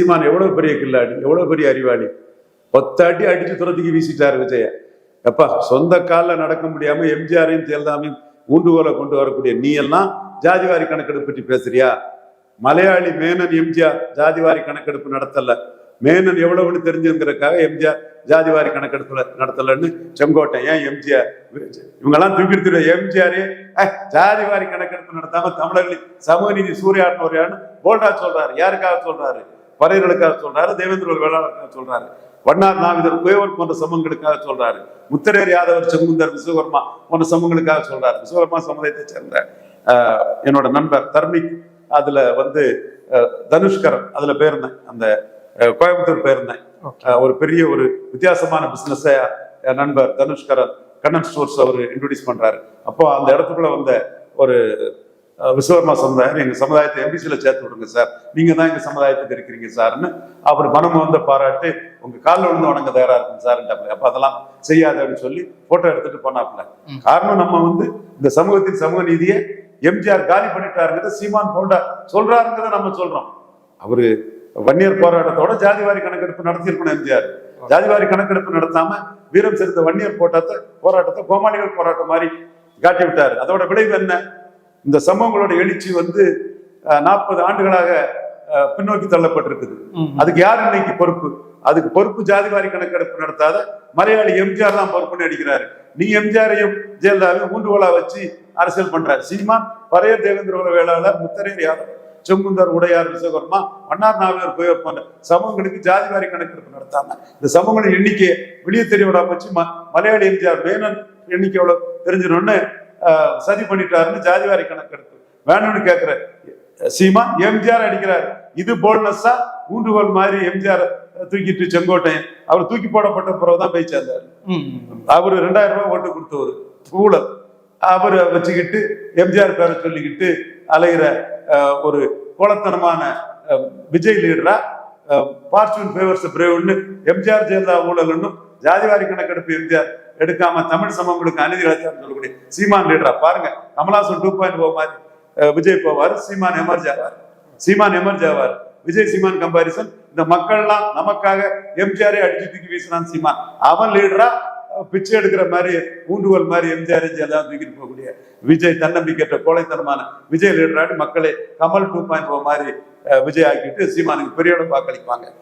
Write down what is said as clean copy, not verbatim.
சீமான் எவ்வளவு பெரிய கில்லாடி, எவ்வளவு பெரிய அறிவாளி. 10 அடி அடிச்சு துரத்துக்கு வீசிட்டாரு விஜய. எப்பா சொந்த காலில் நடக்க முடியாம எம்ஜிஆரையும் ஜெயலலிதாவையும் ஊண்டுகோலை கொண்டு வரக்கூடிய நீ எல்லாம் ஜாதிவாரி கணக்கெடுப்பு பற்றி பேசுறியா? மலையாளி மேனன் எம்ஜிஆர் ஜாதிவாரி கணக்கெடுப்பு நடத்தல. மேனன் எவ்வளவுன்னு தெரிஞ்சுங்கிறதுக்காக எம்ஜிஆர் ஜாதிவாரி கணக்கெடுப்பு நடத்தலன்னு செங்கோட்டை ஏன் எம்ஜிஆர் இவங்கெல்லாம் தூக்கிட்டு எம்ஜிஆரே ஜாதிவாரி கணக்கெடுப்பு நடத்தாம தமிழர்களின் சமூக நீதி சூறையாடுவாரு போல்டா சொல்றாரு. யாருக்காக சொல்றாரு? பறையர்களுக்காக சொல்றாரு, தேவேந்திர வேளாளருக்காக சொல்றாரு, வண்ணார் நாவிதர் குயவர் போன்ற சமூகங்களுக்காக சொல்றாரு, முத்தரேர் யாதவர் செங்குந்தர் விஸ்வகர்மா போன்ற சமூகங்களுக்காக சொல்றாரு. விஸ்வகர்மா சமுதாயத்தை சேர்ந்த என்னோட நண்பர் தர்மிக் அதுல தனுஷ்கரன் அதுல போயிருந்தேன், அந்த கோயம்புத்தூர் போயிருந்தேன். ஒரு பெரிய ஒரு வித்தியாசமான பிசினஸ் நண்பர் தனுஷ்கரன் கண்ணன் ஸ்டோர்ஸ் அவர் இன்ட்ரோடியூஸ் பண்றாரு. அப்போ அந்த இடத்துக்குள்ள வந்த ஒரு விஸ்வகர்மா சமுதாயம் எங்க சமுதாயத்தை எம்பிசியில சேர்த்து விடுங்க சார், நீங்க தான் எங்க சமுதாயத்துக்கு இருக்கிறீங்க சார்ன்னு அவர் மனம் பாராட்டு உங்க காலில் விழுந்து வணங்க தயாரா இருக்கும் சார். அப்ப அதெல்லாம் செய்யாதுன்னு சொல்லி போட்டோ எடுத்துட்டு போனாப்புல. காரணம் நம்ம இந்த சமூகத்தின் சமூக நீதியை எம்ஜிஆர் காலி பண்ணிட்டாருங்கிறத சீமான் போல்டா சொல்றாருங்கிறத நம்ம சொல்றோம். அவரு வன்னியர் போராட்டத்தோட ஜாதிவாரி கணக்கெடுப்பு நடத்தியிருக்கணும். எம்ஜிஆர் ஜாதிவாரி கணக்கெடுப்பு நடத்தாம வீரம் செலுத்த வன்னியர் போராட்டத்தை கோமாளிகள் போராட்டம் மாதிரி காட்டி விட்டாரு. அதோட விளைவு என்ன? இந்த சமூகங்களோட எழுச்சி 40 ஆண்டுகளாக பின்னோக்கி தள்ளப்பட்டிருக்குது. அதுக்கு யார் இன்னைக்கு பொறுப்பு? அதுக்கு பொறுப்பு ஜாதிவாரி கணக்கெடுப்பு நடத்தாத மலையாளி எம்ஜிஆர் தான் பொறுப்புன்னு அடிக்கிறாரு. நீ எம்ஜிஆரையும் ஜெயலலிதாவையும் ஊண்டுகோலா வச்சு அரசியல் பண்றாரு. சீமான் பறையர் தேவேந்திர வேளாளர், முத்தரேர் யாதவர் செங்குந்தர் உடையார் விஸ்வகர்மா வண்ணார் நாவிதர் குயவர் போன்ற சமூகங்களுக்கு ஜாதிவாரி கணக்கெடுப்பு நடத்தாம இந்த சமூகங்களின் எண்ணிக்கையை வெளியே தெரிய விடாம வச்சு மலையாளி எம்ஜிஆர் மேனன் எண்ணிக்கை எவ்வளவு தெரிஞ்சிடணும்னு சதி பண்ணிட்டாருன்னு ஜாதிவாரி கணக்கெடுப்பு வேணும்னு கேட்கிற சீமான் எம்ஜிஆர் அடிக்கிறார். இது போல்னஸா ஊண்டுகோல் மாதிரி எம்ஜிஆர் தூக்கிட்டு செங்கோட்டையன் அவர் தூக்கி போடப்பட்ட பிறகுதான் போய் சேர்ந்தாரு. அவரு 2000 ரூபாய் ஓட்டு கொடுத்தவர் ஊழல் அவரு வச்சுக்கிட்டு எம்ஜிஆர் பேரை சொல்லிக்கிட்டு அலைகிற ஒரு கோலத்தனமான விஜய் லீடரா பார்ச்சூன் ஃபேவர்ஸ் பிரேவ்னு எம்ஜிஆர் ஜெயலலிதா ஊழல்னு ஜாதிவாரி கணக்கெடுப்பு எம்ஜிஆர் எடுக்காம தமிழ் சமூகங்களுக்கு அநீதி இழைச்சார்னு சொல்லக்கூடிய சீமான் லீடரா பாருங்க. கமலாசன் 2.0 மாதிரி விஜய் போவாரு, சீமான் எமர்ஜ் ஆவார். விஜய் சீமான் கம்பாரிசன். இந்த மக்கள்லாம் நமக்காக எம்ஜிஆரே அடிச்சு தூக்கி வீசினான் சீமான். அவன் லீடரா பிச்சை எடுக்கிற மாதிரி ஊண்டுகோல் மாதிரி எம்ஜிஆர் எல்லாம் தூக்கிட்டு போகக்கூடிய விஜய் தன்னம்பிக்கையற்ற கோழைத்தனமான விஜய் லீடராடி மக்களை கமல் 2.0 மாதிரி விஜய் ஆக்கிட்டு சீமானுக்கு பெரிய வாக்களிப்பாங்க.